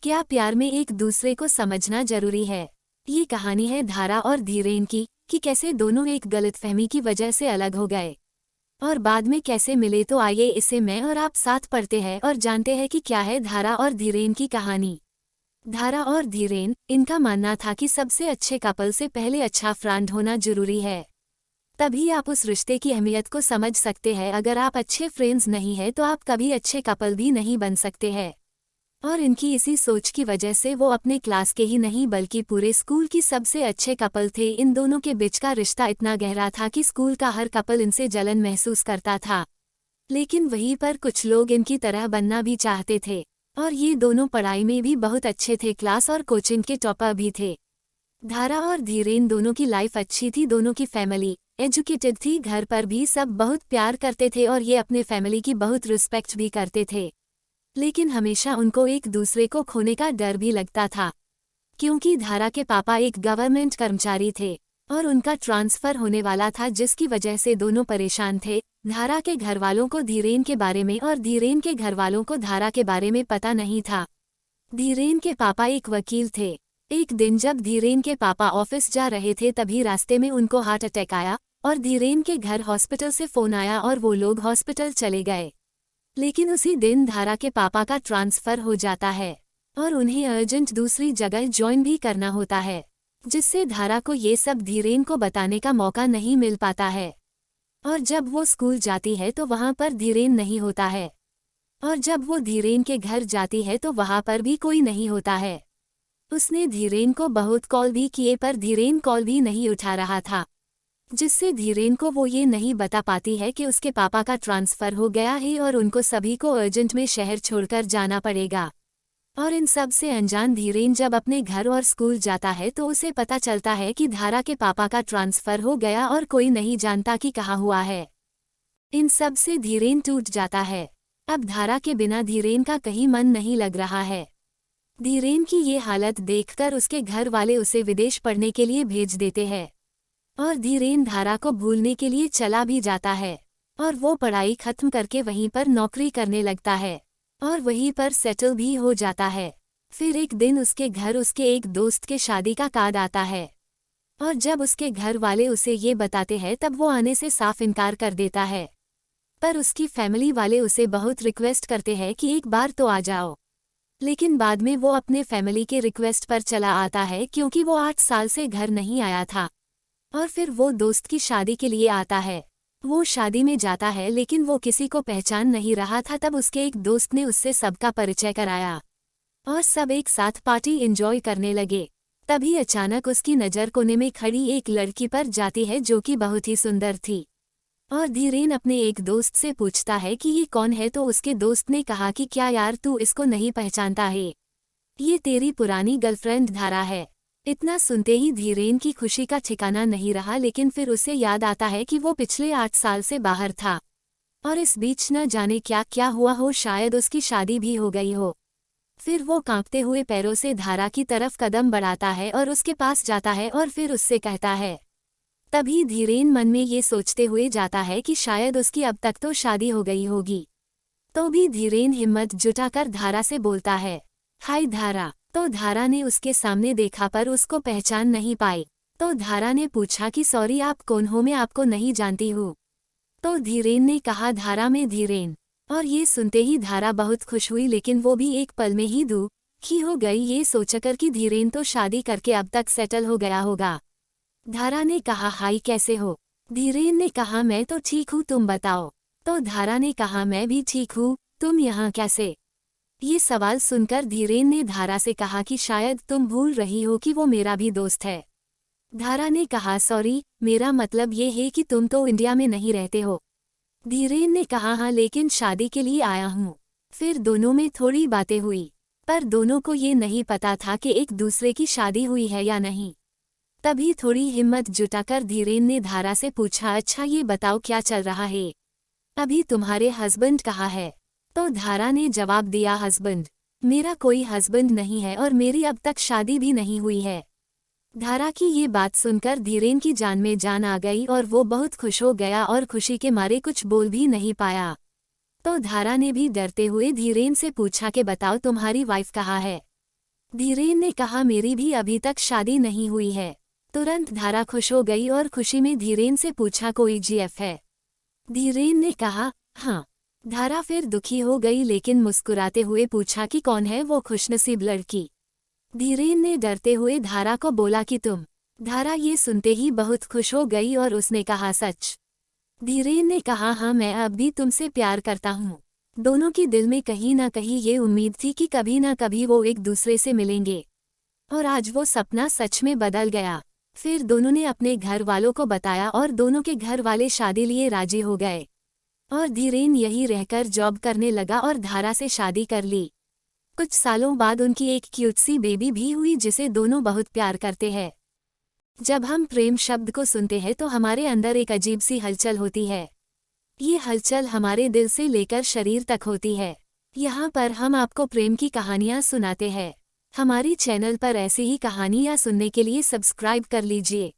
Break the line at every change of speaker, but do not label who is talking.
क्या प्यार में एक दूसरे को समझना जरूरी है। ये कहानी है धारा और धीरेन की कि कैसे दोनों एक गलतफहमी की वजह से अलग हो गए और बाद में कैसे मिले। तो आइए इसे मैं और आप साथ पढ़ते हैं और जानते हैं कि क्या है धारा और धीरेन की कहानी। धारा और धीरेन, इनका मानना था कि सबसे अच्छे कपल से पहले अच्छा फ्रेंड होना जरूरी है। तभी आप उस रिश्ते की अहमियत को समझ सकते हैं। अगर आप अच्छे फ्रेंड्स नहीं हैं तो आप कभी अच्छे कपल भी नहीं बन सकते हैं। और इनकी इसी सोच की वजह से वो अपने क्लास के ही नहीं बल्कि पूरे स्कूल की सबसे अच्छे कपल थे। इन दोनों के बीच का रिश्ता इतना गहरा था कि स्कूल का हर कपल इनसे जलन महसूस करता था। लेकिन वहीं पर कुछ लोग इनकी तरह बनना भी चाहते थे और ये दोनों पढ़ाई में भी बहुत अच्छे थे, क्लास और कोचिंग के टॉपर भी थे। धारा और धीरेन दोनों की लाइफ अच्छी थी, दोनों की फैमिली एजुकेटेड थी, घर पर भी सब बहुत प्यार करते थे और ये अपने फैमिली की बहुत रिस्पेक्ट भी करते थे। लेकिन हमेशा उनको एक दूसरे को खोने का डर भी लगता था, क्योंकि धारा के पापा एक गवर्नमेंट कर्मचारी थे और उनका ट्रांसफर होने वाला था, जिसकी वजह से दोनों परेशान थे। धारा के घरवालों को धीरेन के बारे में और धीरेन के घरवालों को धारा के बारे में पता नहीं था। धीरेन के पापा एक वकील थे। एक दिन जब धीरेन के पापा ऑफिस जा रहे थे तभी रास्ते में उनको हार्ट अटैक आया और धीरेन के घर हॉस्पिटल से फोन आया और वो लोग हॉस्पिटल चले गए। लेकिन उसी दिन धारा के पापा का ट्रांसफर हो जाता है और उन्हें अर्जेंट दूसरी जगह ज्वाइन भी करना होता है, जिससे धारा को ये सब धीरेन को बताने का मौका नहीं मिल पाता है। और जब वो स्कूल जाती है तो वहाँ पर धीरेन नहीं होता है और जब वो धीरेन के घर जाती है तो वहाँ पर भी कोई नहीं होता है। उसने धीरेन को बहुत कॉल भी किए पर धीरेन कॉल भी नहीं उठा रहा था, जिससे धीरेन को वो ये नहीं बता पाती है कि उसके पापा का ट्रांसफर हो गया है और उनको सभी को अर्जेंट में शहर छोड़कर जाना पड़ेगा। और इन सब से अनजान धीरेन जब अपने घर और स्कूल जाता है तो उसे पता चलता है कि धारा के पापा का ट्रांसफर हो गया और कोई नहीं जानता कि कहाँ हुआ है। इन सब से धीरेन टूट जाता है। अब धारा के बिना धीरेन का कहीं मन नहीं लग रहा है। धीरेन की ये हालत देखकर उसके घर वाले उसे विदेश पढ़ने के लिए भेज देते हैं और धीरेन धारा को भूलने के लिए चला भी जाता है और वो पढ़ाई खत्म करके वहीं पर नौकरी करने लगता है और वहीं पर सेटल भी हो जाता है। फिर एक दिन उसके घर उसके एक दोस्त के शादी का कार्ड आता है और जब उसके घर वाले उसे ये बताते हैं तब वो आने से साफ इनकार कर देता है। पर उसकी फैमिली वाले उसे बहुत रिक्वेस्ट करते हैं कि एक बार तो आ जाओ। लेकिन बाद में वो अपने फैमिली के रिक्वेस्ट पर चला आता है क्योंकि वो 8 साल से घर नहीं आया था। और फिर वो दोस्त की शादी के लिए आता है। वो शादी में जाता है लेकिन वो किसी को पहचान नहीं रहा था। तब उसके एक दोस्त ने उससे सबका परिचय कराया और सब एक साथ पार्टी एंजॉय करने लगे। तभी अचानक उसकी नज़र कोने में खड़ी एक लड़की पर जाती है जो कि बहुत ही सुंदर थी और धीरेन अपने एक दोस्त से पूछता है कि ये कौन है, तो उसके दोस्त ने कहा कि क्या यार तू इसको नहीं पहचानता है, ये तेरी पुरानी गर्लफ्रेंड धारा है। इतना सुनते ही धीरेन की खुशी का ठिकाना नहीं रहा, लेकिन फिर उसे याद आता है कि वो पिछले 8 साल से बाहर था और इस बीच न जाने क्या क्या हुआ हो, शायद उसकी शादी भी हो गई हो। फिर वो कांपते हुए पैरों से धारा की तरफ कदम बढ़ाता है और उसके पास जाता है और फिर उससे कहता है। तभी धीरेन मन में ये सोचते हुए जाता है कि शायद उसकी अब तक तो शादी हो गई होगी। तो भी धीरेन हिम्मत जुटाकर धारा से बोलता है, हाय धारा। तो धारा ने उसके सामने देखा पर उसको पहचान नहीं पाई। तो धारा ने पूछा कि सॉरी आप कौन हो, मैं आपको नहीं जानती हूँ। तो धीरेन ने कहा धारा मैं धीरेन। और ये सुनते ही धारा बहुत खुश हुई, लेकिन वो भी एक पल में ही दुखी हो गई ये सोचकर कि धीरेन तो शादी करके अब तक सेटल हो गया होगा। धारा ने कहा हाय कैसे हो। धीरेन ने कहा मैं तो ठीक हूँ, तुम बताओ। तो धारा ने कहा मैं भी ठीक हूँ, तुम यहाँ कैसे। ये सवाल सुनकर धीरेन ने धारा से कहा कि शायद तुम भूल रही हो कि वो मेरा भी दोस्त है। धारा ने कहा सॉरी, मेरा मतलब ये है कि तुम तो इंडिया में नहीं रहते हो। धीरेन ने कहा हाँ, लेकिन शादी के लिए आया हूँ। फिर दोनों में थोड़ी बातें हुई पर दोनों को ये नहीं पता था कि एक दूसरे की शादी हुई है या नहीं। तभी थोड़ी हिम्मत जुटाकर धीरेन ने धारा से पूछा, अच्छा ये बताओ क्या चल रहा है, अभी तुम्हारे हस्बैंड कहाँ है। तो धारा ने जवाब दिया, हस्बैंड, मेरा कोई हस्बैंड नहीं है और मेरी अब तक शादी भी नहीं हुई है। धारा की ये बात सुनकर धीरेन की जान में जान आ गई और वो बहुत खुश हो गया और खुशी के मारे कुछ बोल भी नहीं पाया। तो धारा ने भी डरते हुए धीरेन से पूछा कि बताओ तुम्हारी वाइफ कहाँ है। धीरेन ने कहा, मेरी भी अभी तक शादी नहीं हुई है। तुरंत धारा खुश हो गई और खुशी में धीरेन से पूछा, कोई जीएफ है? धीरेन ने कहा, हाँ। धारा फिर दुखी हो गई लेकिन मुस्कुराते हुए पूछा कि कौन है वो खुशनसीब लड़की। धीरेन ने डरते हुए धारा को बोला कि तुम। धारा ये सुनते ही बहुत खुश हो गई और उसने कहा, सच? धीरेन ने कहा, हाँ, मैं अब भी तुमसे प्यार करता हूँ। दोनों की दिल में कहीं ना कहीं ये उम्मीद थी कि कभी ना कभी वो एक दूसरे से मिलेंगे, और आज वो सपना सच में बदल गया। फिर दोनों ने अपने घर वालों को बताया और दोनों के घर वाले शादी लिए राजी हो गए, और धीरेन यहीं रहकर जॉब करने लगा और धारा से शादी कर ली। कुछ सालों बाद उनकी एक क्यूट सी बेबी भी हुई जिसे दोनों बहुत प्यार करते हैं। जब हम प्रेम शब्द को सुनते हैं तो हमारे अंदर एक अजीब सी हलचल होती है। ये हलचल हमारे दिल से लेकर शरीर तक होती है। यहाँ पर हम आपको प्रेम की कहानियाँ सुनाते हैं। हमारी चैनल पर ऐसी ही कहानियाँ सुनने के लिए सब्सक्राइब कर लीजिए।